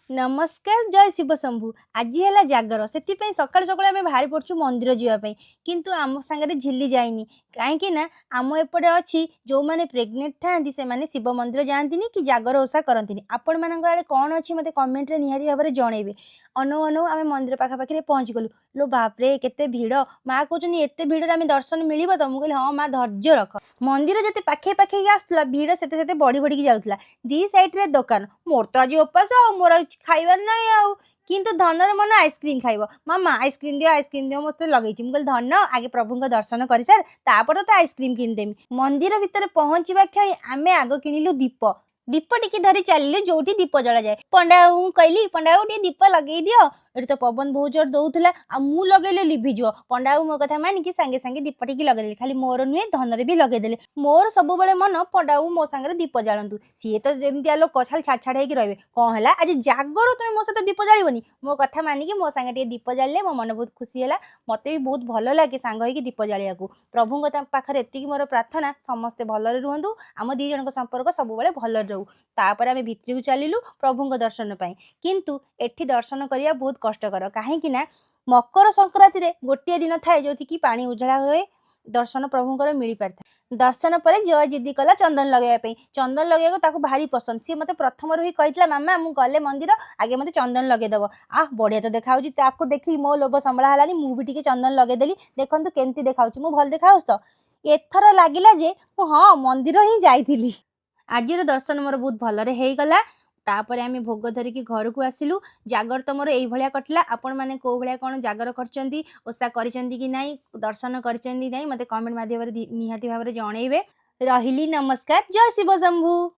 नमस्कार जय शिव शंभु आज है जागर से सका सका आम बाहरी पड़ू मंदिर जावाई किंतु आम सांगे झिल्ली जाइनी कहीं आम एपटे अच्छी जो मैंने प्रेग्नेंट था से शिव मंदिर जाती कि जागर ओषा करती आपण मान आड़े कौन अच्छी मत कमेंट निहाती भाव में जनइबे। अनु अनु आम मंदिर पाखापाखि पहुँची गलु लो बापरे केते भिड़ माँ कहते एत भिड़ आम दर्शन मिल तो मुझे हाँ माँ धैर्य रख मंदिर जिते पाखे पाखे आसूला भिड़ से बढ़ी बढ़ी जाऊला दी सैड्रे दुकान मोर तो आज उपास मोर खाइबार ना आउ किंतु धनर मन आइसक्रीम खाइब मामा आइसक्रीम दियो मत लगे मुझे धन आगे प्रभु दर्शन कर सार तापर तो आइसक्रीम किनदेमी। मंदिर भितर पहुँचवा क्षणी आमे आग किणिलु दीप दीप टिके धरी चलिए जो दीप जला जाए पंडा कहली पंडा दीप लगे दियो ये तो पवन बहुत जोर दौला आ मु लगेले लिभिज पंडा मो कथा मानिकी सांगे सांगे दीप टिके लगेदेले खाली मोर नुहे धनरे भी लगेदेले मोर सब मन पंडा मो सांगे दीप जालतु सी तो जमी लोक छाल छाड़ छाड़ होगी रही कौन है आज जागर तुम मो सहित दीप जालनी मो कथा मानिकी मो सांगे दीप जाले मो मन बहुत खुशी है मत भी बहुत भल लगे सांग होगी दीप जालिया प्रभु पाखे एति मोर प्रार्थना समस्ते भलरे रुहतु आम दी जन संपर्क सब भलरे रहू तापर आम भितर को चलू प्रभु दर्शन पाई किंतु एठी दर्शन करने बहुत कष्टकर कहीं मकर संक्रांति रे गोटे दिन थाए जो कि पानी उजला हुए दर्शन प्रभुंकर मिल पार था दर्शन पर जय जिद्दी कला चंदन लगाइए चंदन लगे भारी पसंद सी मत प्रथम ही कही मामा मु गले मंदिर आगे मत चंदन लगेदेव बढ़िया तो देखा देखी मो लोभ संभला है मुझे चंदन लगेदेली देखु केमती देखा मु भल देखा तो एथर लगिला जे हाँ मंदिर ही जाइली। आज दर्शन मोर बहुत भलरे हो गला तापर आम भोग धरिकी घर को आसिलु जागर तो मोर यही कटला आपण मैंने कौ भाया कौन जागर करचंती ओषा करचंती कि नहीं दर्शन करचंती नहीं मते कमेंट माध्यम निहाती भाव में जनइबे। रहिली नमस्कार जय शिव शंभु।